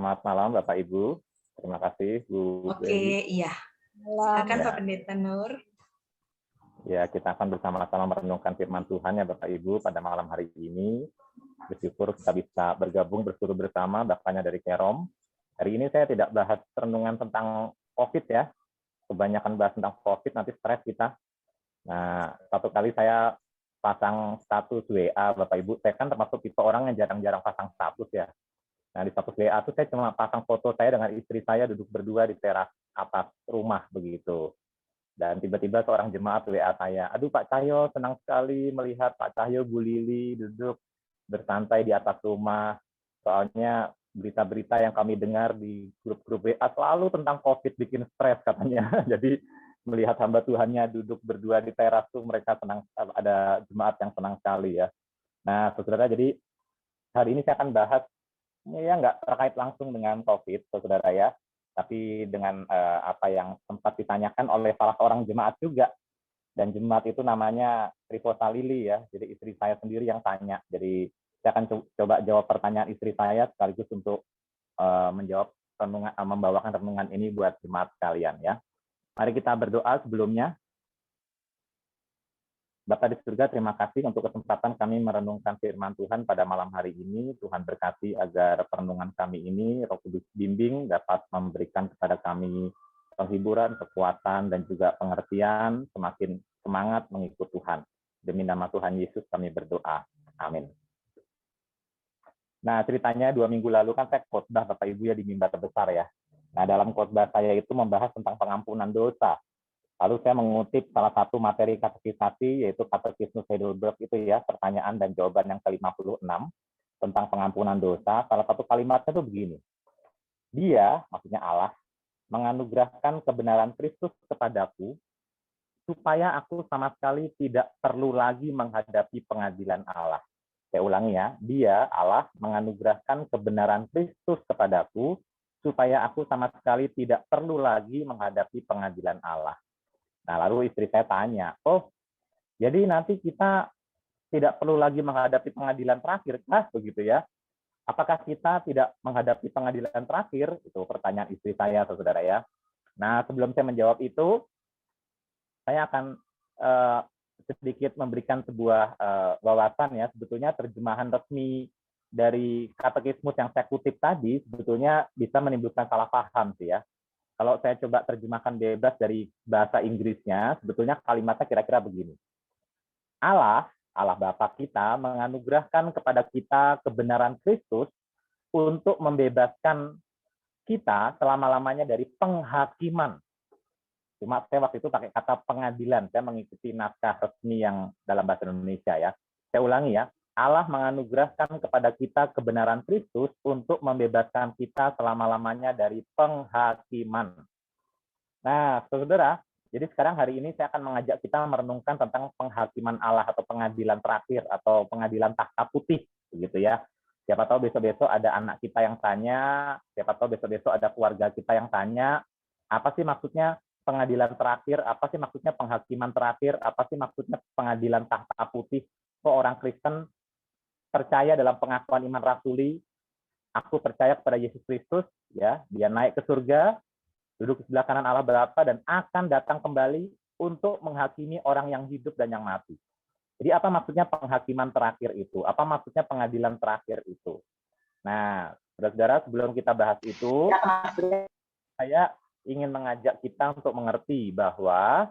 Selamat malam Bapak Ibu. Terima kasih Bu Oke, Dewi. iya. Silakan Pak Ya, Pendeta Nur. ya, kita akan bersama-sama merenungkan firman Tuhan ya Bapak Ibu pada malam hari ini. Bersyukur kita bisa bergabung bersuru bersama Bapaknya dari Kerom. Hari ini saya tidak bahas renungan tentang COVID ya. Kebanyakan bahas tentang COVID, nanti stres kita. Nah, satu kali saya pasang status WA Bapak Ibu. Saya kan termasuk tipe orang yang jarang-jarang pasang status ya. Nah, di status WA itu saya cuma pasang foto saya dengan istri saya duduk berdua di teras atas rumah begitu. Dan tiba-tiba seorang jemaat WA saya, aduh Pak Cahyo, senang sekali melihat Pak Cahyo, Bu Lili duduk bersantai di atas rumah. Soalnya berita-berita yang kami dengar di grup-grup WA selalu tentang COVID bikin stres katanya. Jadi melihat hamba Tuhannya duduk berdua di teras tuh mereka senang, ada jemaat yang senang sekali ya. Nah, saudara, jadi hari ini saya akan bahas ya nggak terkait langsung dengan COVID, saudara ya, tapi dengan apa yang sempat ditanyakan oleh salah seorang jemaat juga. Dan jemaat itu namanya Trivota Lili ya, jadi istri saya sendiri yang tanya. Jadi saya akan coba jawab pertanyaan istri saya sekaligus untuk menjawab renungan, membawakan renungan ini buat jemaat sekalian ya. Mari kita berdoa sebelumnya. Bapa di surga, terima kasih untuk kesempatan kami merenungkan firman Tuhan pada malam hari ini. Tuhan berkati agar perenungan kami ini, Roh Kudus bimbing, dapat memberikan kepada kami penghiburan, kekuatan, dan juga pengertian, semakin semangat mengikut Tuhan. Demi nama Tuhan Yesus kami berdoa. Amin. Nah, ceritanya 2 minggu lalu kan saya khotbah Bapak Ibu ya di mimbar besar ya. Nah, dalam khotbah saya itu membahas tentang pengampunan dosa. Lalu saya mengutip salah satu materi katekisasi, yaitu Katekismus Heidelberg itu ya, pertanyaan dan jawaban yang ke-56 tentang pengampunan dosa. Salah satu kalimatnya itu begini. Dia, maksudnya Allah, menganugerahkan kebenaran Kristus kepadaku, supaya aku sama sekali tidak perlu lagi menghadapi pengadilan Allah. Saya ulangi ya, dia, Allah, menganugerahkan kebenaran Kristus kepadaku, supaya aku sama sekali tidak perlu lagi menghadapi pengadilan Allah. Nah, lalu istri saya tanya, oh, jadi nanti kita tidak perlu lagi menghadapi pengadilan terakhir, kah? Begitu ya. Apakah kita tidak menghadapi pengadilan terakhir? Itu pertanyaan istri saya, saudara ya. Nah, sebelum saya menjawab itu, saya akan sedikit memberikan sebuah wawasan ya. Sebetulnya terjemahan resmi dari katekismus yang saya kutip tadi, sebetulnya bisa menimbulkan salah paham sih ya. Kalau saya coba terjemahkan bebas dari bahasa Inggrisnya, sebetulnya kalimatnya kira-kira begini. Allah Bapa kita menganugerahkan kepada kita kebenaran Kristus untuk membebaskan kita selama-lamanya dari penghakiman. Cuma saya waktu itu pakai kata pengadilan, saya mengikuti naskah resmi yang dalam bahasa Indonesia ya. Saya ulangi ya, Allah menganugerahkan kepada kita kebenaran Kristus untuk membebaskan kita selama-lamanya dari penghakiman. Nah, saudara, jadi sekarang hari ini saya akan mengajak kita merenungkan tentang penghakiman Allah atau pengadilan terakhir atau pengadilan takhta putih, begitu ya. Siapa tahu besok-besok ada anak kita yang tanya, siapa tahu besok-besok ada keluarga kita yang tanya, apa sih maksudnya pengadilan terakhir, apa sih maksudnya penghakiman terakhir, apa sih maksudnya pengadilan takhta putih. Kok orang Kristen percaya dalam pengakuan iman rasuli, aku percaya kepada Yesus Kristus, ya, dia naik ke surga, duduk di sebelah kanan Allah Bapa dan akan datang kembali untuk menghakimi orang yang hidup dan yang mati. Jadi apa maksudnya penghakiman terakhir itu? Apa maksudnya pengadilan terakhir itu? Nah, saudara-saudara, sebelum kita bahas itu, saya ingin mengajak kita untuk mengerti bahwa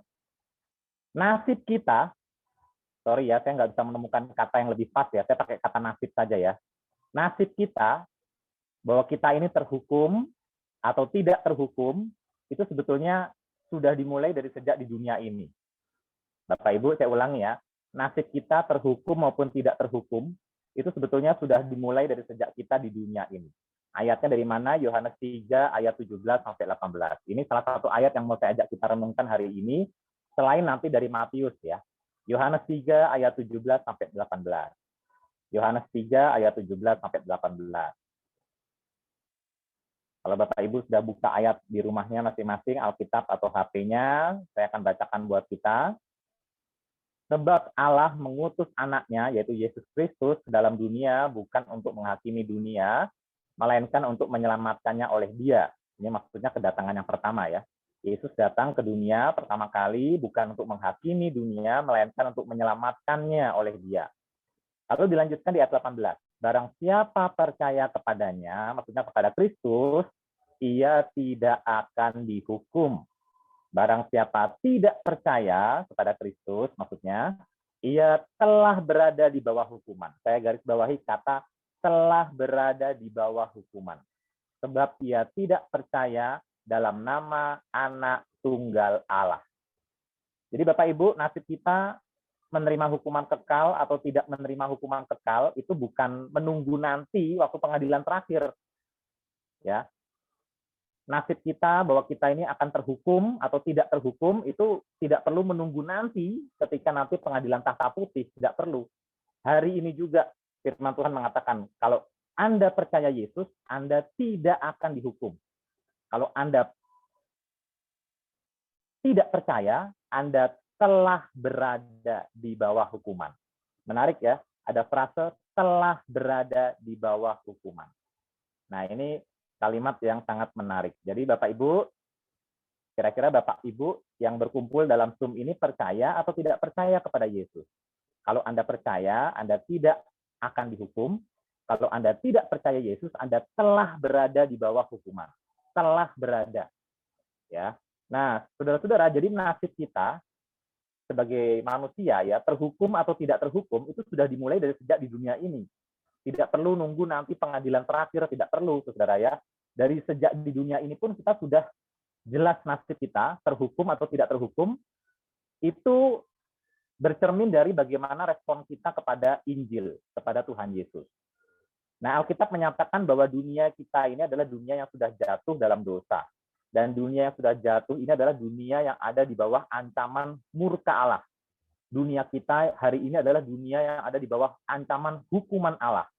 nasib kita, sorry ya, saya nggak bisa menemukan kata yang lebih pas ya, saya pakai kata nasib saja ya. Nasib kita, bahwa kita ini terhukum atau tidak terhukum, itu sebetulnya sudah dimulai dari sejak di dunia ini. Bapak Ibu, saya ulangi ya, nasib kita terhukum maupun tidak terhukum, itu sebetulnya sudah dimulai dari sejak kita di dunia ini. Ayatnya dari mana? Yohanes 3 ayat 17 sampai 18. Ini salah satu ayat yang mau saya ajak kita renungkan hari ini, selain nanti dari Matius ya. Yohanes 3 ayat 17 sampai 18. Yohanes 3 ayat 17 sampai 18. Kalau Bapak Ibu sudah buka ayat di rumahnya masing-masing, Alkitab atau HP-nya, saya akan bacakan buat kita. Sebab Allah mengutus anaknya, yaitu Yesus Kristus, ke dalam dunia bukan untuk menghakimi dunia, melainkan untuk menyelamatkannya oleh Dia. Ini maksudnya kedatangan yang pertama ya. Yesus datang ke dunia pertama kali bukan untuk menghakimi dunia, melainkan untuk menyelamatkannya oleh Dia. Lalu dilanjutkan di ayat 18. Barang siapa percaya kepadanya, maksudnya kepada Kristus, ia tidak akan dihukum. Barang siapa tidak percaya kepada Kristus, maksudnya, ia telah berada di bawah hukuman. Saya garis bawahi kata telah berada di bawah hukuman. Sebab ia tidak percaya dalam nama Anak Tunggal Allah. Jadi Bapak Ibu, nasib kita menerima hukuman kekal atau tidak menerima hukuman kekal itu bukan menunggu nanti waktu pengadilan terakhir. Ya. Nasib kita bahwa kita ini akan terhukum atau tidak terhukum itu tidak perlu menunggu nanti ketika nanti pengadilan tahta putih, tidak perlu. Hari ini juga firman Tuhan mengatakan kalau Anda percaya Yesus, Anda tidak akan dihukum. Kalau Anda tidak percaya, Anda telah berada di bawah hukuman. Menarik ya, ada frase telah berada di bawah hukuman. Nah, ini kalimat yang sangat menarik. Jadi Bapak Ibu, kira-kira Bapak Ibu yang berkumpul dalam Zoom ini percaya atau tidak percaya kepada Yesus? Kalau Anda percaya, Anda tidak akan dihukum. Kalau Anda tidak percaya Yesus, Anda telah berada di bawah hukuman. Telah berada. Ya. Nah, saudara-saudara, jadi nasib kita sebagai manusia ya terhukum atau tidak terhukum itu sudah dimulai dari sejak di dunia ini. Tidak perlu nunggu nanti pengadilan terakhir, tidak perlu saudara ya. Dari sejak di dunia ini pun kita sudah jelas nasib kita terhukum atau tidak terhukum itu bercermin dari bagaimana respon kita kepada Injil, kepada Tuhan Yesus. Nah, Alkitab menyatakan bahwa dunia kita ini adalah dunia yang sudah jatuh dalam dosa. Dan dunia yang sudah jatuh ini adalah dunia yang ada di bawah ancaman murka Allah. Dunia kita hari ini adalah dunia yang ada di bawah ancaman hukuman Allah.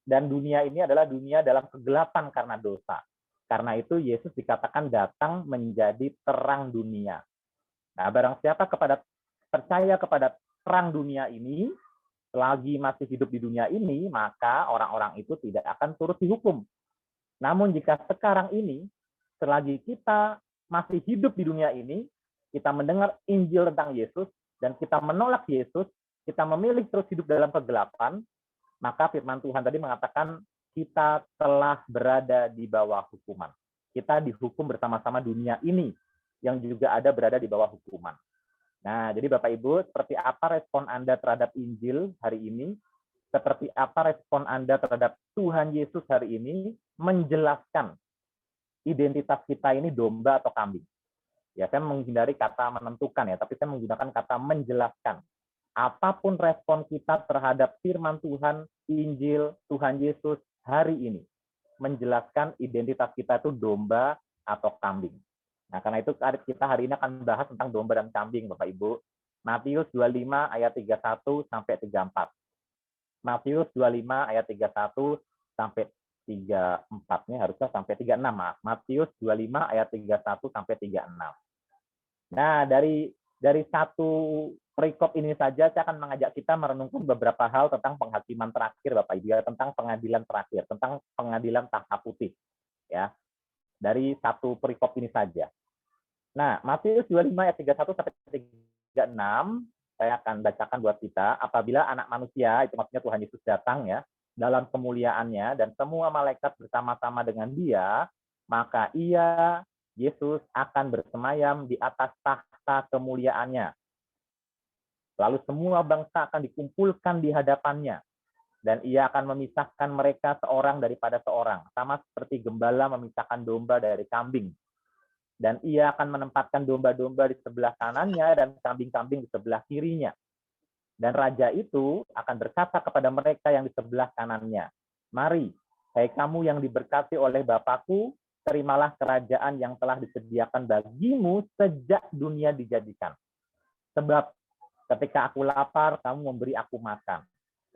Dan dunia ini adalah dunia dalam kegelapan karena dosa. Karena itu Yesus dikatakan datang menjadi terang dunia. Nah, barang siapa percaya kepada terang dunia ini, selagi masih hidup di dunia ini, maka orang-orang itu tidak akan turut dihukum. Namun jika sekarang ini, selagi kita masih hidup di dunia ini, kita mendengar Injil tentang Yesus, dan kita menolak Yesus, kita memilih terus hidup dalam kegelapan, maka firman Tuhan tadi mengatakan kita telah berada di bawah hukuman. Kita dihukum bersama-sama dunia ini, yang juga ada berada di bawah hukuman. Nah, jadi Bapak Ibu, seperti apa respon Anda terhadap Injil hari ini? Seperti apa respon Anda terhadap Tuhan Yesus hari ini? Menjelaskan identitas kita ini domba atau kambing. Ya, saya menghindari kata menentukan ya, tapi saya menggunakan kata menjelaskan. Apapun respon kita terhadap firman Tuhan, Injil, Tuhan Yesus hari ini, menjelaskan identitas kita itu domba atau kambing. Nah, karena itu kita hari ini akan bahas tentang domba dan kambing, Bapak Ibu. Matius 25 ayat 31 sampai 34. Matius 25 ayat 31 sampai 34-nya harusnya sampai 36, maaf. Matius 25 ayat 31 sampai 36. Nah, dari satu perikop ini saja saya akan mengajak kita merenungkan beberapa hal tentang penghakiman terakhir Bapak Ibu ya, tentang pengadilan terakhir, tentang pengadilan tahta putih ya. Dari satu perikop ini saja. Nah, Matius 25 ayat 31 sampai 36 saya akan bacakan buat kita. Apabila anak manusia, itu maksudnya Tuhan Yesus datang ya, dalam kemuliaannya dan semua malaikat bersama-sama dengan dia, maka ia, Yesus, akan bersemayam di atas tahta kemuliaannya. Lalu semua bangsa akan dikumpulkan di hadapannya, dan ia akan memisahkan mereka seorang daripada seorang, sama seperti gembala memisahkan domba dari kambing. Dan ia akan menempatkan domba-domba di sebelah kanannya dan kambing-kambing di sebelah kirinya. Dan raja itu akan berkata kepada mereka yang di sebelah kanannya, "Mari, hai kamu yang diberkati oleh Bapakku, terimalah kerajaan yang telah disediakan bagimu sejak dunia dijadikan. Sebab ketika aku lapar, kamu memberi aku makan.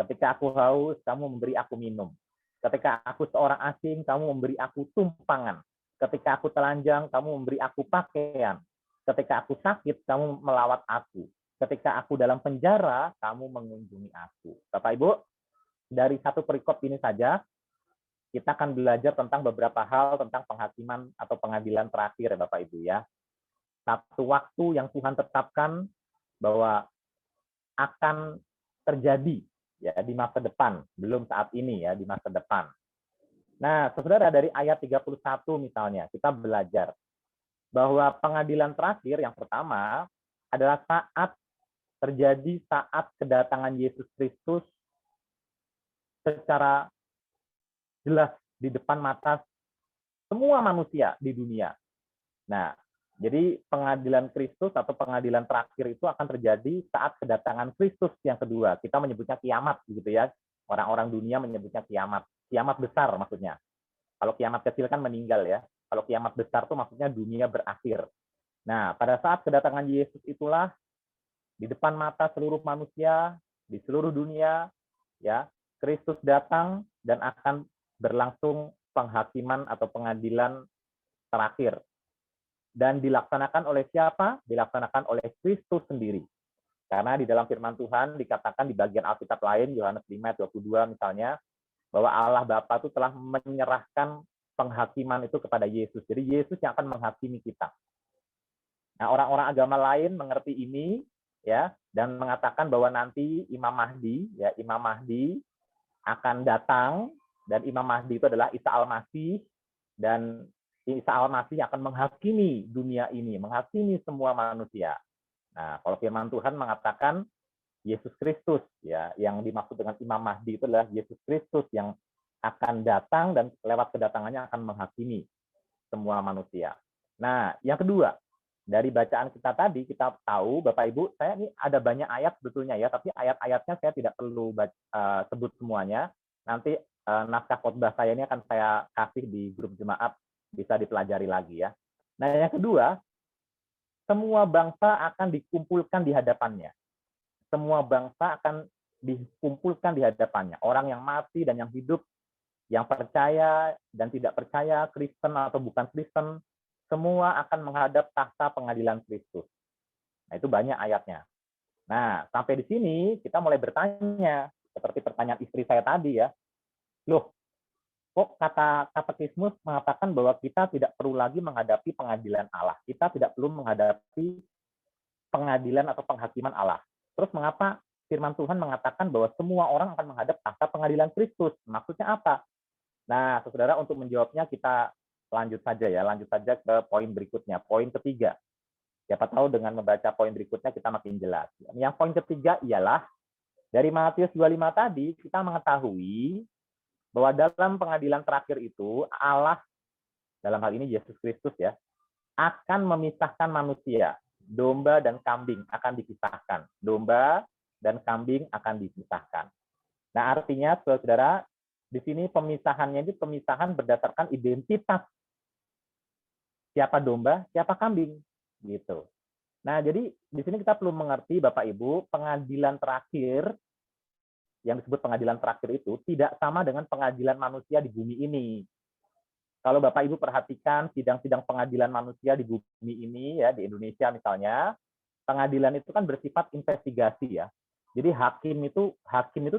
Ketika aku haus, kamu memberi aku minum. Ketika aku seorang asing, kamu memberi aku tumpangan. Ketika aku telanjang, kamu memberi aku pakaian. Ketika aku sakit, kamu melawat aku. Ketika aku dalam penjara, kamu mengunjungi aku." Bapak Ibu, dari satu perikop ini saja, kita akan belajar tentang beberapa hal tentang penghakiman atau pengadilan terakhir, Bapak Ibu ya. Satu waktu yang Tuhan tetapkan bahwa akan terjadi ya di masa depan, belum saat ini ya, di masa depan. Nah, saudara, dari ayat 31 misalnya, kita belajar bahwa pengadilan terakhir yang pertama adalah saat kedatangan Yesus Kristus secara jelas di depan mata semua manusia di dunia. Nah, jadi pengadilan Kristus atau pengadilan terakhir itu akan terjadi saat kedatangan Kristus yang kedua. Kita menyebutnya kiamat, gitu ya. Orang-orang dunia menyebutnya kiamat. Kiamat besar maksudnya. Kalau kiamat kecil kan meninggal ya. Kalau kiamat besar itu maksudnya dunia berakhir. Nah, pada saat kedatangan Yesus itulah di depan mata seluruh manusia di seluruh dunia, ya, Kristus datang dan akan berlangsung penghakiman atau pengadilan terakhir. Dan dilaksanakan oleh siapa? Dilaksanakan oleh Kristus sendiri. Karena di dalam firman Tuhan dikatakan di bagian Alkitab lain, Yohanes 5:22 misalnya, bahwa Allah Bapa itu telah menyerahkan penghakiman itu kepada Yesus. Jadi Yesus yang akan menghakimi kita. Nah, orang-orang agama lain mengerti ini ya dan mengatakan bahwa nanti Imam Mahdi akan datang, dan Imam Mahdi itu adalah Isa Al-Masih, dan Isa Al-Masih akan menghakimi dunia ini, menghakimi semua manusia. Nah, kalau firman Tuhan mengatakan Yesus Kristus, ya, yang dimaksud dengan Imam Mahdi itu adalah Yesus Kristus yang akan datang dan lewat kedatangannya akan menghakimi semua manusia. Nah, yang kedua, dari bacaan kita tadi, kita tahu, Bapak Ibu, saya ini ada banyak ayat sebetulnya ya, tapi ayat-ayatnya saya tidak perlu sebut semuanya. Nanti naskah khotbah saya ini akan saya kasih di grup jemaat, bisa dipelajari lagi ya. Nah, yang kedua, semua bangsa akan dikumpulkan di hadapannya. Semua bangsa akan dikumpulkan di hadapannya. Orang yang mati dan yang hidup, yang percaya dan tidak percaya, Kristen atau bukan Kristen, semua akan menghadap tahta pengadilan Kristus. Nah, itu banyak ayatnya. Nah, sampai di sini kita mulai bertanya, seperti pertanyaan istri saya tadi ya. Loh, kok kata katekismus mengatakan bahwa kita tidak perlu lagi menghadapi pengadilan Allah. Kita tidak perlu menghadapi pengadilan atau penghakiman Allah. Terus mengapa firman Tuhan mengatakan bahwa semua orang akan menghadap tahta pengadilan Kristus? Maksudnya apa? Nah, saudara, untuk menjawabnya kita lanjut saja ke poin berikutnya, poin ketiga. Siapa tahu dengan membaca poin berikutnya kita makin jelas. Yang poin ketiga ialah dari Matius 25 tadi kita mengetahui bahwa dalam pengadilan terakhir itu Allah, dalam hal ini Yesus Kristus ya, akan memisahkan manusia. Domba dan kambing akan dipisahkan. Domba dan kambing akan dipisahkan. Nah, artinya saudara, di sini pemisahannya itu pemisahan berdasarkan identitas. Siapa domba, siapa kambing, gitu. Nah, jadi di sini kita perlu mengerti, Bapak Ibu, pengadilan terakhir yang disebut pengadilan terakhir itu tidak sama dengan pengadilan manusia di bumi ini. Kalau Bapak Ibu perhatikan sidang-sidang pengadilan manusia di bumi ini ya, di Indonesia misalnya, pengadilan itu kan bersifat investigasi ya. Jadi hakim itu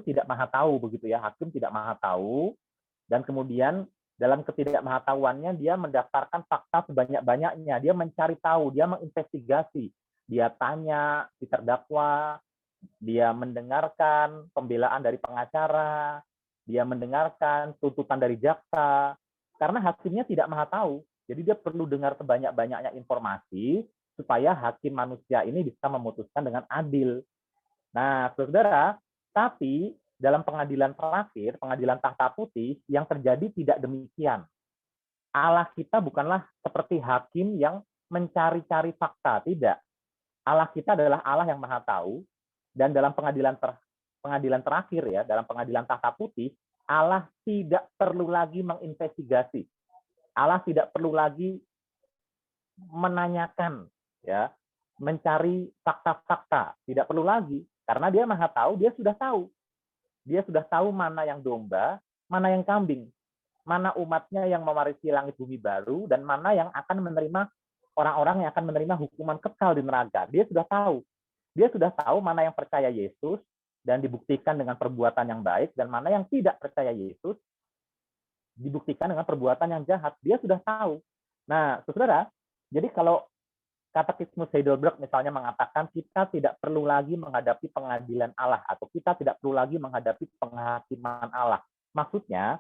tidak maha tahu begitu ya. Hakim tidak maha tahu, dan kemudian dalam ketidakmahatauannya dia mendaftarkan fakta sebanyak-banyaknya, dia mencari tahu, dia menginvestigasi, dia tanya si terdakwa, dia mendengarkan pembelaan dari pengacara, dia mendengarkan tuntutan dari jaksa, karena hakimnya tidak maha tahu. Jadi dia perlu dengar sebanyak-banyaknya informasi supaya hakim manusia ini bisa memutuskan dengan adil. Nah, saudara, tapi dalam pengadilan terakhir, pengadilan tahta putih, yang terjadi tidak demikian. Allah kita bukanlah seperti hakim yang mencari-cari fakta, tidak. Allah kita adalah Allah yang maha tahu. Dan dalam pengadilan terakhir ya, dalam pengadilan tahta putih, Allah tidak perlu lagi menginvestigasi. Allah tidak perlu lagi menanyakan ya, mencari fakta-fakta, tidak perlu lagi karena dia maha tahu, dia sudah tahu. Dia sudah tahu mana yang domba, mana yang kambing, mana umatnya yang mewarisi langit bumi baru, dan mana yang akan menerima orang-orang yang akan menerima hukuman kekal di neraka. Dia sudah tahu. Dia sudah tahu mana yang percaya Yesus dan dibuktikan dengan perbuatan yang baik, dan mana yang tidak percaya Yesus dibuktikan dengan perbuatan yang jahat. Dia sudah tahu. Nah, saudara, jadi kalau Katekismus Heidelberg misalnya mengatakan kita tidak perlu lagi menghadapi pengadilan Allah atau kita tidak perlu lagi menghadapi penghakiman Allah. Maksudnya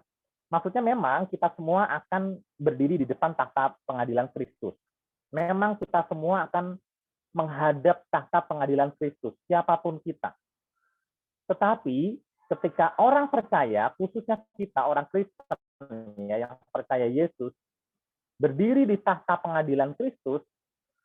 memang kita semua akan berdiri di depan tahta pengadilan Kristus. Memang kita semua akan menghadap tahta pengadilan Kristus, siapapun kita. Tetapi ketika orang percaya, khususnya kita orang Kristen yang percaya Yesus, berdiri di tahta pengadilan Kristus,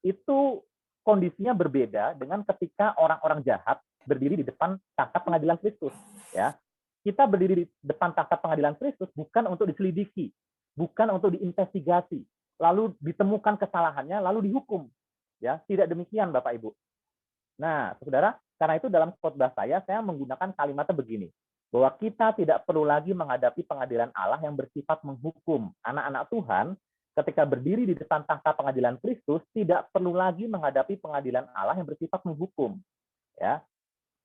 itu kondisinya berbeda dengan ketika orang-orang jahat berdiri di depan tahta pengadilan Kristus. Ya, kita berdiri di depan tahta pengadilan Kristus bukan untuk diselidiki, bukan untuk diinvestigasi, lalu ditemukan kesalahannya, lalu dihukum. Ya, tidak demikian Bapak Ibu. Nah, saudara, karena itu dalam khotbah saya menggunakan kalimatnya begini, bahwa kita tidak perlu lagi menghadapi pengadilan Allah yang bersifat menghukum. Anak-anak Tuhan ketika berdiri di depan tahta pengadilan Kristus tidak perlu lagi menghadapi pengadilan Allah yang bersifat menghukum. Ya.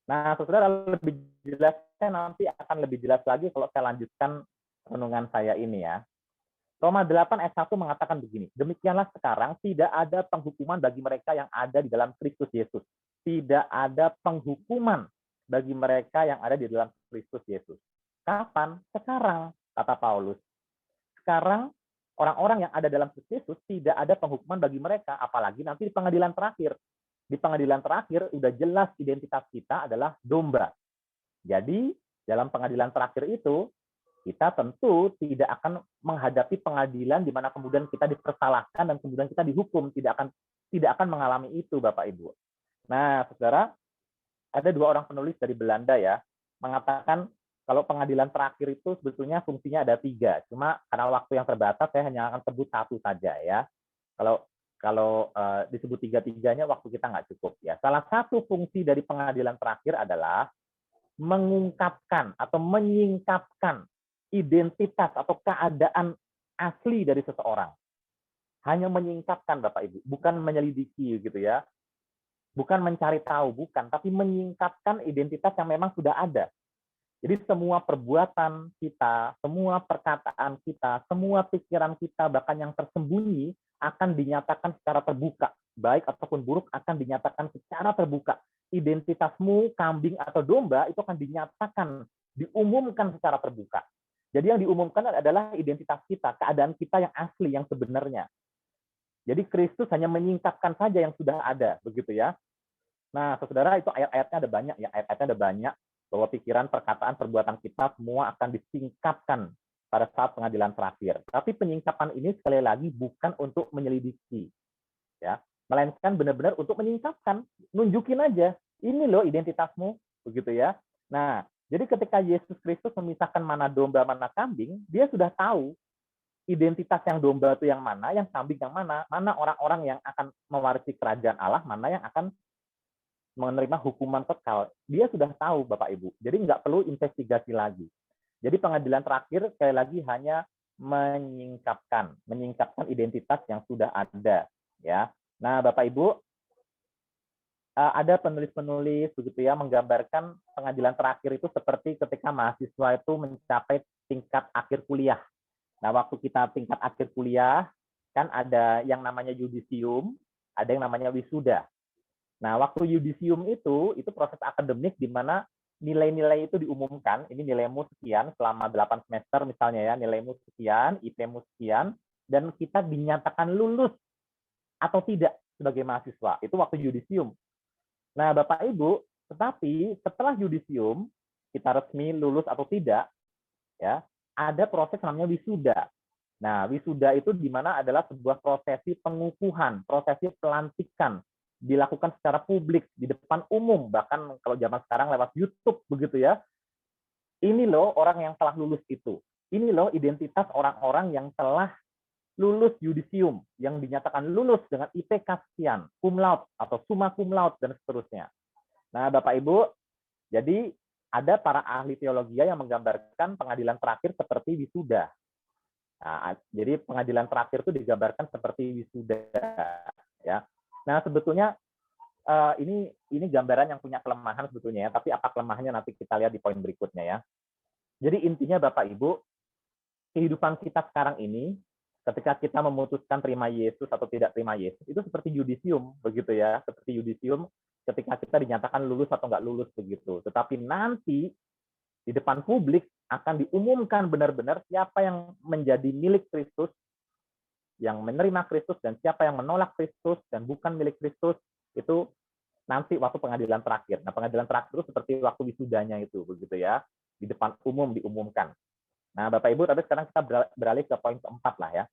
Nah, saudara, lebih jelasnya nanti akan lebih jelas lagi kalau saya lanjutkan renungan saya ini ya. Roma 8 ayat 1 mengatakan begini, demikianlah sekarang tidak ada penghukuman bagi mereka yang ada di dalam Kristus Yesus. Tidak ada penghukuman bagi mereka yang ada di dalam Kristus Yesus. Kapan? Sekarang, kata Paulus. Sekarang orang-orang yang ada dalam Kristus Yesus tidak ada penghukuman bagi mereka, apalagi nanti di pengadilan terakhir. Di pengadilan terakhir udah jelas identitas kita adalah domba. Jadi dalam pengadilan terakhir itu kita tentu tidak akan menghadapi pengadilan di mana kemudian kita dipersalahkan dan kemudian kita dihukum, tidak akan mengalami itu Bapak Ibu. Nah, saudara, ada dua orang penulis dari Belanda ya mengatakan kalau pengadilan terakhir itu sebetulnya fungsinya ada 3, cuma karena waktu yang terbatas saya hanya akan sebut 1 saja ya. Kalau disebut 3-3-nya waktu kita nggak cukup ya. Salah satu fungsi dari pengadilan terakhir adalah mengungkapkan atau menyingkapkan identitas atau keadaan asli dari seseorang. Hanya menyingkapkan Bapak Ibu, bukan menyelidiki gitu ya. Bukan mencari tahu, bukan, tapi menyingkapkan identitas yang memang sudah ada. Jadi semua perbuatan kita, semua perkataan kita, semua pikiran kita, bahkan yang tersembunyi akan dinyatakan secara terbuka. Baik ataupun buruk akan dinyatakan secara terbuka. Identitasmu, kambing atau domba, itu akan dinyatakan, diumumkan secara terbuka. Jadi yang diumumkan adalah identitas kita, keadaan kita yang asli, yang sebenarnya. Jadi Kristus hanya menyingkapkan saja yang sudah ada, begitu ya. Nah, saudara, itu ayat-ayatnya ada banyak ya, ayat-ayatnya ada banyak bahwa pikiran, perkataan, perbuatan kita semua akan disingkapkan pada saat pengadilan terakhir. Tapi penyingkapan ini sekali lagi bukan untuk menyelidiki, ya, melainkan benar-benar untuk menyingkapkan, nunjukin aja, ini loh identitasmu, begitu ya. Nah, jadi ketika Yesus Kristus memisahkan mana domba, mana kambing, dia sudah tahu identitas yang domba itu yang mana, yang kambing yang mana, mana orang-orang yang akan mewarisi kerajaan Allah, mana yang akan menerima hukuman kekal. Dia sudah tahu, Bapak Ibu. Jadi nggak perlu investigasi lagi. Jadi pengadilan terakhir sekali lagi hanya menyingkapkan identitas yang sudah ada, ya. Nah, Bapak Ibu, ada penulis-penulis begitu ya menggambarkan pengadilan terakhir itu seperti ketika mahasiswa itu mencapai tingkat akhir kuliah. Nah, waktu kita tingkat akhir kuliah kan ada yang namanya yudisium, ada yang namanya wisuda. Nah, waktu yudisium itu proses akademik di mana nilai-nilai itu diumumkan, ini nilaimu sekian selama 8 semester misalnya ya, nilaimu sekian, IP-mu sekian, dan kita dinyatakan lulus atau tidak sebagai mahasiswa. Itu waktu yudisium. Nah, Bapak Ibu, tetapi setelah yudisium, kita resmi lulus atau tidak, ya, ada proses namanya wisuda. Nah, wisuda itu di mana adalah sebuah prosesi pengukuhan, prosesi pelantikan, dilakukan secara publik, di depan umum, bahkan kalau zaman sekarang lewat YouTube, begitu ya. Ini loh orang yang telah lulus itu. Ini loh identitas orang-orang yang telah lulus yudisium, yang dinyatakan lulus dengan IPK sekian, cum laude atau summa cum laude, dan seterusnya. Nah, Bapak Ibu, jadi ada para ahli teologi yang menggambarkan pengadilan terakhir seperti wisuda. Nah, jadi pengadilan terakhir itu digambarkan seperti wisuda, ya. Nah, sebetulnya ini gambaran yang punya kelemahan sebetulnya ya, tapi apa kelemahannya nanti kita lihat di poin berikutnya ya. Jadi intinya Bapak Ibu, kehidupan kita sekarang ini, ketika kita memutuskan terima Yesus atau tidak terima Yesus, itu seperti yudisium, begitu ya, seperti yudisium ketika kita dinyatakan lulus atau nggak lulus begitu. Tetapi nanti di depan publik akan diumumkan benar-benar siapa yang menjadi milik Kristus, yang menerima Kristus, dan siapa yang menolak Kristus dan bukan milik Kristus, itu nanti waktu pengadilan terakhir. Nah, pengadilan terakhir itu seperti waktu wisudanya itu, begitu ya, di depan umum diumumkan. Nah, Bapak Ibu, tapi sekarang kita beralih ke poin keempat lah ya.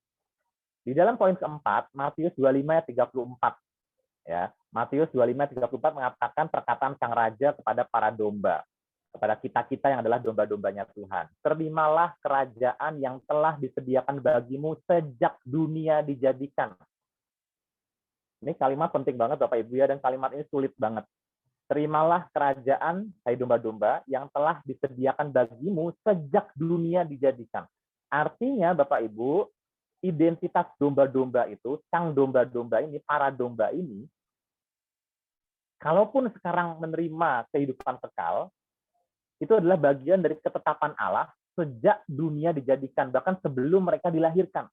Di dalam poin keempat, Matius 25 ayat 34. Ya, Matius 25 ayat 34 mengatakan perkataan sang raja kepada para domba, kepada kita-kita yang adalah domba-dombanya Tuhan. Terimalah kerajaan yang telah disediakan bagimu sejak dunia dijadikan. Ini kalimat penting banget Bapak Ibu ya, dan kalimat ini sulit banget. Terimalah kerajaan, hai domba-domba, yang telah disediakan bagimu sejak dunia dijadikan. Artinya Bapak Ibu, identitas domba-domba itu, sang domba-domba ini, para domba ini, kalaupun sekarang menerima kehidupan kekal, itu adalah bagian dari ketetapan Allah sejak dunia dijadikan, bahkan sebelum mereka dilahirkan.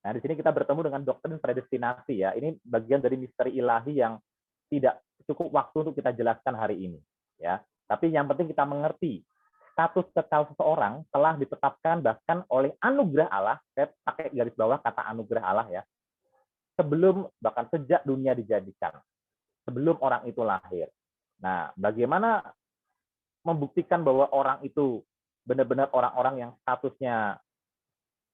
Nah, di sini kita bertemu dengan doktrin predestinasi ya. Ini bagian dari misteri ilahi yang tidak cukup waktu untuk kita jelaskan hari ini, ya. Tapi yang penting kita mengerti status kekal seseorang telah ditetapkan bahkan oleh anugerah Allah. Saya pakai garis bawah kata anugerah Allah ya. Sebelum, bahkan sejak dunia dijadikan, sebelum orang itu lahir. Nah, bagaimana membuktikan bahwa orang itu benar-benar orang-orang yang statusnya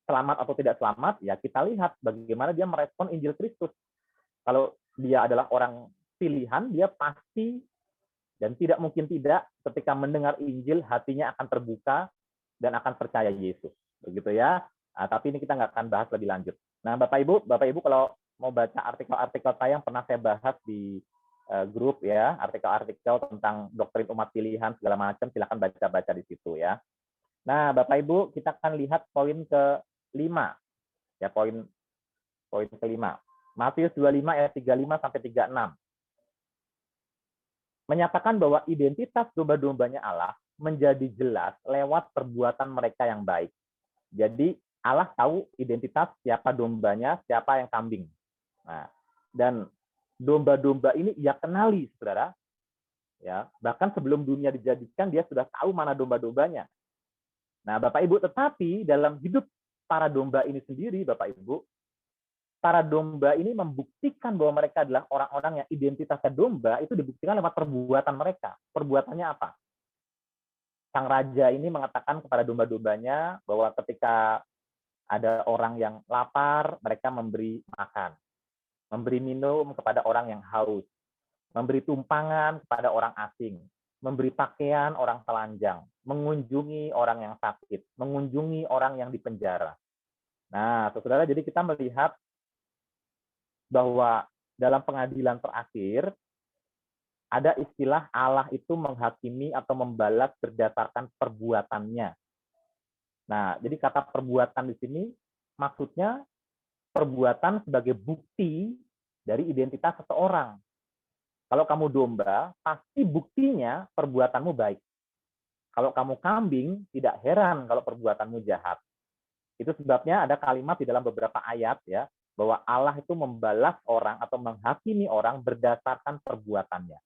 selamat atau tidak selamat? Ya, kita lihat bagaimana dia merespon Injil Kristus. Kalau dia adalah orang pilihan, dia pasti dan tidak mungkin tidak ketika mendengar Injil hatinya akan terbuka dan akan percaya Yesus, begitu ya. Nah, tapi ini kita nggak akan bahas lebih lanjut. Nah, Bapak Ibu kalau mau baca artikel-artikel saya yang pernah saya bahas di grup ya, artikel-artikel tentang doktrin umat pilihan segala macam, silakan baca-baca di situ ya. Nah, Bapak Ibu, kita akan lihat poin ke-5 ya, poin ke-5. Matius 25 ayat 35 sampai 36. Menyatakan bahwa identitas domba-dombanya Allah menjadi jelas lewat perbuatan mereka yang baik. Jadi Allah tahu identitas siapa dombanya, siapa yang kambing. Nah, dan domba-domba ini ia kenali, saudara. Ya, bahkan sebelum dunia dijadikan dia sudah tahu mana domba-dombanya. Nah, Bapak Ibu, tetapi dalam hidup para domba ini sendiri, Bapak Ibu, para domba ini membuktikan bahwa mereka adalah orang-orang yang identitasnya domba, itu dibuktikan lewat perbuatan mereka. Perbuatannya apa? Sang raja ini mengatakan kepada domba-dombanya bahwa ketika ada orang yang lapar, mereka memberi makan. Memberi minum kepada orang yang haus. Memberi tumpangan kepada orang asing. Memberi pakaian orang telanjang. Mengunjungi orang yang sakit. Mengunjungi orang yang dipenjara. Nah, saudara, jadi kita melihat bahwa dalam pengadilan terakhir ada istilah Allah itu menghakimi atau membalas berdasarkan perbuatannya. Nah, jadi kata perbuatan di sini maksudnya perbuatan sebagai bukti dari identitas seseorang. Kalau kamu domba, pasti buktinya perbuatanmu baik. Kalau kamu kambing, tidak heran kalau perbuatanmu jahat. Itu sebabnya ada kalimat di dalam beberapa ayat ya, bahwa Allah itu membalas orang atau menghakimi orang berdasarkan perbuatannya.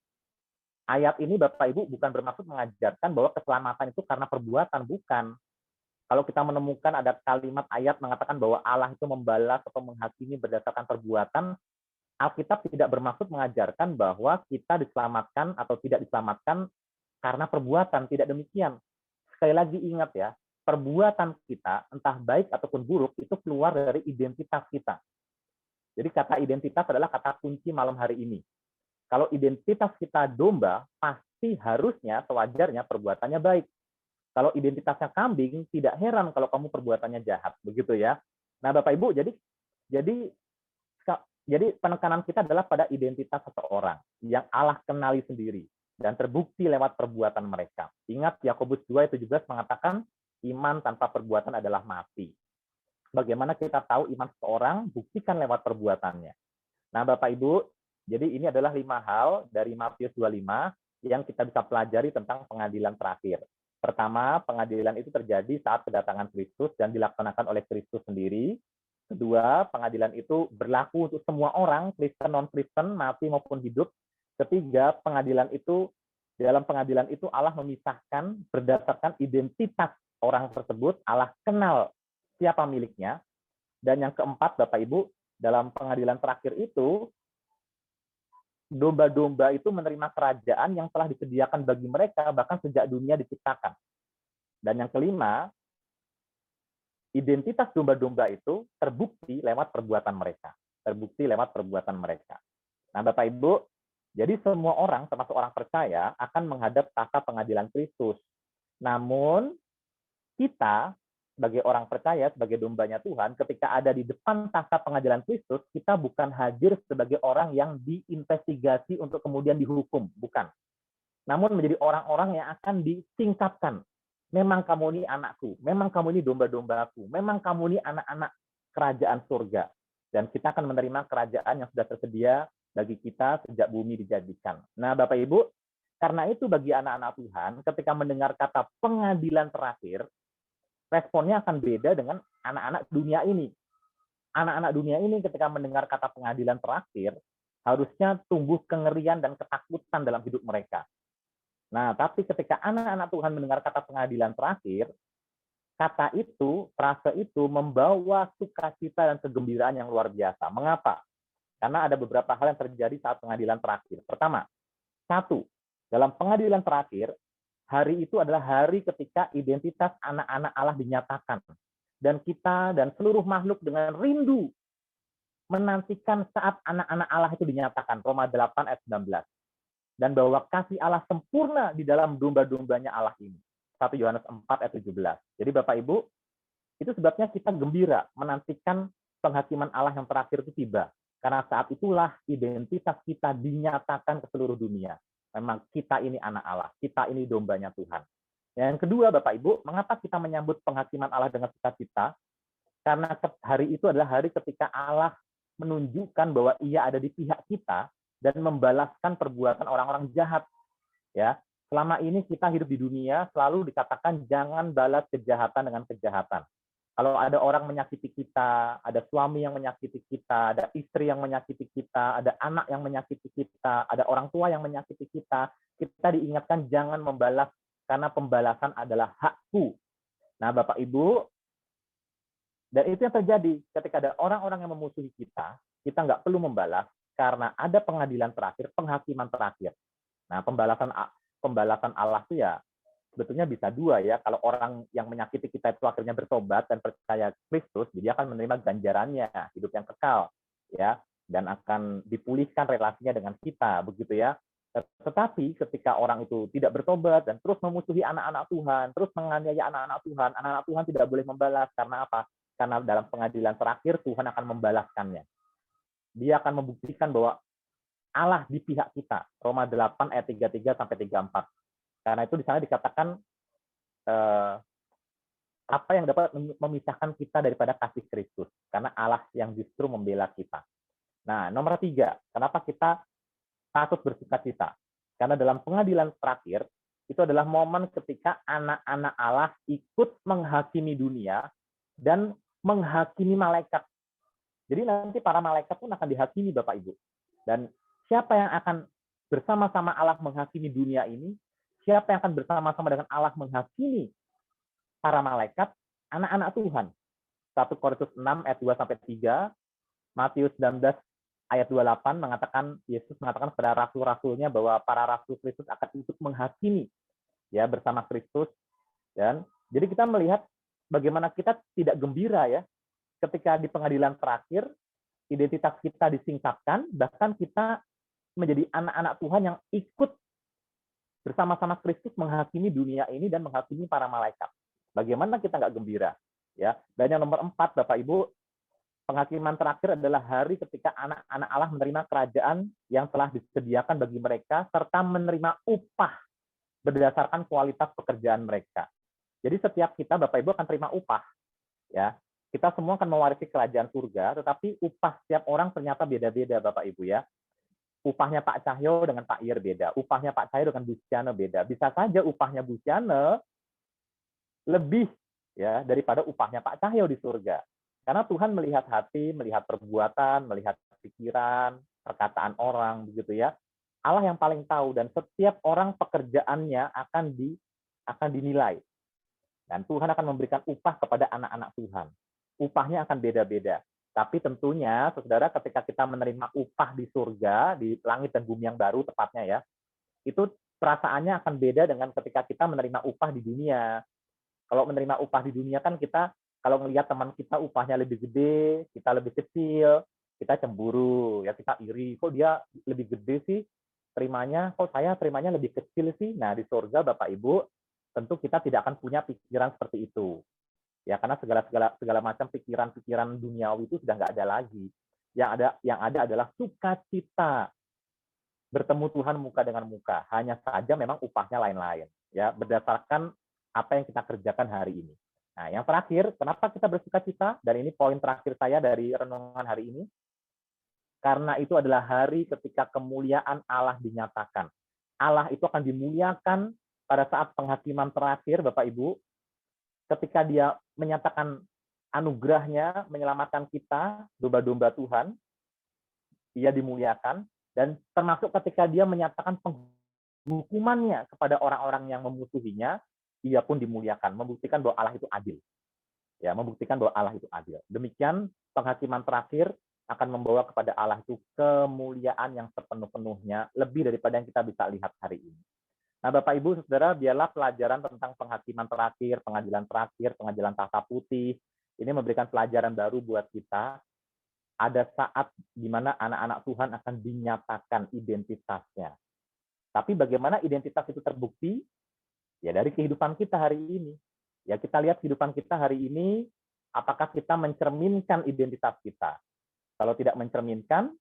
Ayat ini Bapak Ibu bukan bermaksud mengajarkan bahwa keselamatan itu karena perbuatan, bukan. Kalau kita menemukan ada kalimat ayat mengatakan bahwa Allah itu membalas atau menghakimi berdasarkan perbuatan, Alkitab tidak bermaksud mengajarkan bahwa kita diselamatkan atau tidak diselamatkan karena perbuatan, tidak demikian. Sekali lagi ingat ya, perbuatan kita, entah baik ataupun buruk, itu keluar dari identitas kita. Jadi kata identitas adalah kata kunci malam hari ini. Kalau identitas kita domba, pasti harusnya sewajarnya perbuatannya baik. Kalau identitasnya kambing, tidak heran kalau kamu perbuatannya jahat, begitu ya. Nah, Bapak Ibu, jadi penekanan kita adalah pada identitas seseorang yang Allah kenali sendiri dan terbukti lewat perbuatan mereka. Ingat Yakobus 2:17 mengatakan iman tanpa perbuatan adalah mati. Bagaimana kita tahu iman seseorang? Buktikan lewat perbuatannya. Nah, Bapak Ibu, jadi ini adalah 5 hal dari Matius 25 yang kita bisa pelajari tentang pengadilan terakhir. Pertama, pengadilan itu terjadi saat kedatangan Kristus dan dilaksanakan oleh Kristus sendiri. Kedua, pengadilan itu berlaku untuk semua orang, Kristen, non-Kristen, mati maupun hidup. Ketiga, dalam pengadilan itu Allah memisahkan berdasarkan identitas orang tersebut, Allah kenal siapa miliknya. Dan yang keempat, Bapak Ibu, dalam pengadilan terakhir itu, domba-domba itu menerima kerajaan yang telah disediakan bagi mereka bahkan sejak dunia diciptakan. Dan yang kelima, identitas domba-domba itu terbukti lewat perbuatan mereka. Terbukti lewat perbuatan mereka. Nah, Bapak Ibu, jadi semua orang, termasuk orang percaya, akan menghadap tahta pengadilan Kristus. Namun, kita sebagai orang percaya, sebagai dombanya Tuhan, ketika ada di depan tahta pengadilan Kristus, kita bukan hadir sebagai orang yang diinvestigasi untuk kemudian dihukum. Bukan. Namun menjadi orang-orang yang akan disingkapkan. Memang kamu ini anakku, memang kamu ini domba-dombaku, memang kamu ini anak-anak kerajaan surga. Dan kita akan menerima kerajaan yang sudah tersedia bagi kita sejak bumi dijadikan. Nah, Bapak Ibu, karena itu bagi anak-anak Tuhan, ketika mendengar kata pengadilan terakhir, responnya akan beda dengan anak-anak dunia ini. Anak-anak dunia ini ketika mendengar kata pengadilan terakhir, harusnya tumbuh kengerian dan ketakutan dalam hidup mereka. Nah, tapi ketika anak-anak Tuhan mendengar kata pengadilan terakhir, kata itu, frase itu membawa sukacita dan kegembiraan yang luar biasa. Mengapa? Karena ada beberapa hal yang terjadi saat pengadilan terakhir. Pertama, satu, dalam pengadilan terakhir, hari itu adalah hari ketika identitas anak-anak Allah dinyatakan. Dan kita dan seluruh makhluk dengan rindu menantikan saat anak-anak Allah itu dinyatakan. Roma 8 ayat 19. Dan bahwa kasih Allah sempurna di dalam domba-dombanya Allah ini. 1 Yohanes 4 ayat 17. Jadi Bapak Ibu, itu sebabnya kita gembira menantikan penghakiman Allah yang terakhir itu tiba. Karena saat itulah identitas kita dinyatakan ke seluruh dunia. Memang kita ini anak Allah, kita ini dombanya Tuhan. Yang kedua, Bapak Ibu, mengapa kita menyambut penghakiman Allah dengan sukacita? Karena hari itu adalah hari ketika Allah menunjukkan bahwa Ia ada di pihak kita dan membalaskan perbuatan orang-orang jahat. Ya, selama ini kita hidup di dunia selalu dikatakan jangan balas kejahatan dengan kejahatan. Kalau ada orang menyakiti kita, ada suami yang menyakiti kita, ada istri yang menyakiti kita, ada anak yang menyakiti kita, ada orang tua yang menyakiti kita diingatkan jangan membalas karena pembalasan adalah hakku. Nah, Bapak Ibu, dan itu yang terjadi ketika ada orang-orang yang memusuhi kita nggak perlu membalas karena ada pengadilan terakhir, penghakiman terakhir. Nah, pembalasan Allah itu ya sebetulnya bisa dua ya. Kalau orang yang menyakiti kita itu akhirnya bertobat dan percaya Kristus, dia akan menerima ganjarannya, hidup yang kekal, ya, dan akan dipulihkan relasinya dengan kita, begitu ya. Tetapi ketika orang itu tidak bertobat dan terus memusuhi anak-anak Tuhan, terus menganiaya anak-anak Tuhan tidak boleh membalas. Karena apa? Karena dalam pengadilan terakhir Tuhan akan membalaskannya. Dia akan membuktikan bahwa Allah di pihak kita. Roma 8 ayat 33 sampai 34. Karena itu di sana dikatakan apa yang dapat memisahkan kita daripada kasih Kristus. Karena Allah yang justru membela kita. Nah, nomor 3, kenapa kita patut bersukacita? Karena dalam pengadilan terakhir, itu adalah momen ketika anak-anak Allah ikut menghakimi dunia dan menghakimi malaikat. Jadi nanti para malaikat pun akan dihakimi, Bapak Ibu. Dan siapa yang akan bersama-sama Allah menghakimi dunia ini? Siapa yang akan bersama-sama dengan Allah menghakimi para malaikat? Anak-anak Tuhan. 1 Korintus 6 ayat 2 sampai 3, Matius 19 ayat 28 mengatakan Yesus mengatakan kepada rasul-rasulnya bahwa para rasul Kristus akan ikut menghakimi ya bersama Kristus. Dan jadi kita melihat bagaimana kita tidak gembira ya ketika di pengadilan terakhir identitas kita disingkapkan, bahkan kita menjadi anak-anak Tuhan yang ikut bersama-sama Kristus menghakimi dunia ini dan menghakimi para malaikat. Bagaimana kita nggak gembira? Ya. Dan yang nomor 4, Bapak Ibu, penghakiman terakhir adalah hari ketika anak-anak Allah menerima kerajaan yang telah disediakan bagi mereka serta menerima upah berdasarkan kualitas pekerjaan mereka. Jadi setiap kita, Bapak Ibu, akan terima upah. Ya. Kita semua akan mewarisi kerajaan surga, tetapi upah setiap orang ternyata beda-beda, Bapak Ibu ya. Upahnya Pak Cahyo dengan Pak Ir beda. Upahnya Pak Cahyo dengan Bu Siana beda. Bisa saja upahnya Bu Siana lebih ya daripada upahnya Pak Cahyo di surga. Karena Tuhan melihat hati, melihat perbuatan, melihat pikiran, perkataan orang, begitu ya. Allah yang paling tahu dan setiap orang pekerjaannya akan dinilai. Dan Tuhan akan memberikan upah kepada anak-anak Tuhan. Upahnya akan beda-beda. Tapi tentunya, saudara, ketika kita menerima upah di surga, di langit dan bumi yang baru tepatnya ya, itu perasaannya akan beda dengan ketika kita menerima upah di dunia. Kalau menerima upah di dunia kan kita, kalau melihat teman kita upahnya lebih gede, kita lebih kecil, kita cemburu, ya kita iri, kok dia lebih gede sih terimanya, kok saya terimanya lebih kecil sih. Nah, di surga Bapak Ibu, tentu kita tidak akan punya pikiran seperti itu. Ya, karena segala macam pikiran-pikiran duniawi itu sudah nggak ada lagi. Yang ada adalah sukacita bertemu Tuhan muka dengan muka. Hanya saja memang upahnya lain-lain, ya, berdasarkan apa yang kita kerjakan hari ini. Nah, yang terakhir, kenapa kita bersukacita? Dan ini poin terakhir saya dari renungan hari ini. Karena itu adalah hari ketika kemuliaan Allah dinyatakan. Allah itu akan dimuliakan pada saat penghakiman terakhir, Bapak Ibu, ketika dia menyatakan anugerahnya, menyelamatkan kita, domba-domba Tuhan, dia dimuliakan, dan termasuk ketika dia menyatakan penghukumannya kepada orang-orang yang memusuhinya, dia pun dimuliakan, membuktikan bahwa Allah itu adil. Ya, membuktikan bahwa Allah itu adil. Demikian penghakiman terakhir akan membawa kepada Allah itu kemuliaan yang sepenuh-penuhnya, lebih daripada yang kita bisa lihat hari ini. Nah, Bapak Ibu Saudara, biarlah pelajaran tentang penghakiman terakhir, pengadilan tahta putih, ini memberikan pelajaran baru buat kita. Ada saat di mana anak-anak Tuhan akan dinyatakan identitasnya. Tapi bagaimana identitas itu terbukti? Ya dari kehidupan kita hari ini. Ya kita lihat kehidupan kita hari ini, apakah kita mencerminkan identitas kita? Kalau tidak mencerminkan,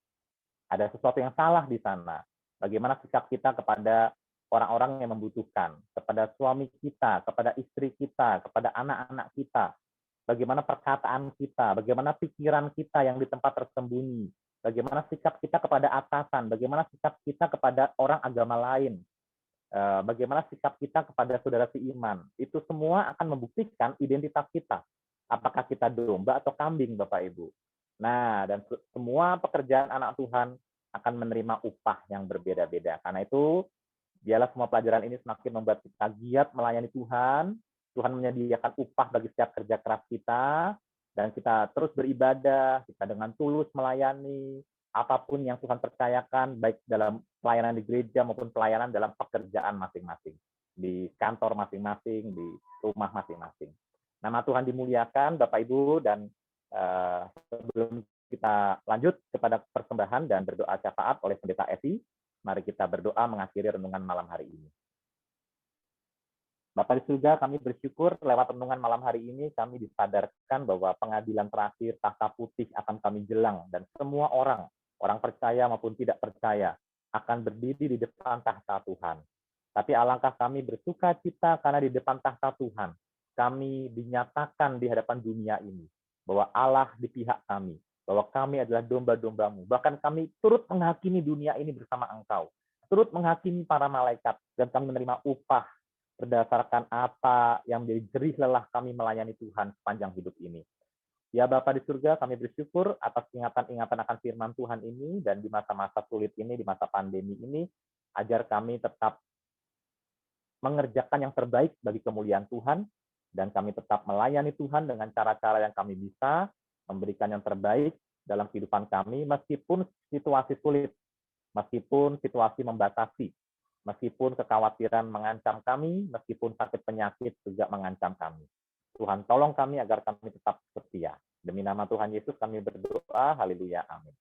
ada sesuatu yang salah di sana. Bagaimana sikap kita kepada orang-orang yang membutuhkan, kepada suami kita, kepada istri kita, kepada anak-anak kita, bagaimana perkataan kita, bagaimana pikiran kita yang di tempat tersembunyi, bagaimana sikap kita kepada atasan, bagaimana sikap kita kepada orang agama lain, bagaimana sikap kita kepada saudara seiman. Itu semua akan membuktikan identitas kita. Apakah kita domba atau kambing, Bapak Ibu. Nah, dan semua pekerjaan anak Tuhan akan menerima upah yang berbeda-beda. Karena itu, biarlah semua pelajaran ini semakin membuat kita giat melayani Tuhan. Tuhan menyediakan upah bagi setiap kerja keras kita, dan kita terus beribadah, kita dengan tulus melayani, apapun yang Tuhan percayakan, baik dalam pelayanan di gereja maupun pelayanan dalam pekerjaan masing-masing, di kantor masing-masing, di rumah masing-masing. Nama Tuhan dimuliakan, Bapak Ibu, dan sebelum kita lanjut kepada persembahan dan berdoa syafaat oleh Pendeta Evi, mari kita berdoa mengakhiri renungan malam hari ini. Bapak di surga, kami bersyukur lewat renungan malam hari ini kami disadarkan bahwa pengadilan terakhir tahta putih akan kami jelang, dan semua orang percaya maupun tidak percaya, akan berdiri di depan tahta Tuhan. Tapi alangkah kami bersuka cita karena di depan tahta Tuhan, kami dinyatakan di hadapan dunia ini, bahwa Allah di pihak kami, bahwa kami adalah domba-dombamu. Bahkan kami turut menghakimi dunia ini bersama Engkau, turut menghakimi para malaikat, dan kami menerima upah berdasarkan apa yang menjadi jerih lelah kami melayani Tuhan sepanjang hidup ini. Ya Bapa di surga, kami bersyukur atas ingatan-ingatan akan firman Tuhan ini, dan di masa-masa sulit ini, di masa pandemi ini, ajar kami tetap mengerjakan yang terbaik bagi kemuliaan Tuhan, dan kami tetap melayani Tuhan dengan cara-cara yang kami bisa, memberikan yang terbaik dalam kehidupan kami, meskipun situasi sulit, meskipun situasi membatasi, meskipun kekhawatiran mengancam kami, meskipun sakit penyakit juga mengancam kami. Tuhan tolong kami agar kami tetap setia. Demi nama Tuhan Yesus kami berdoa, haleluya, amin.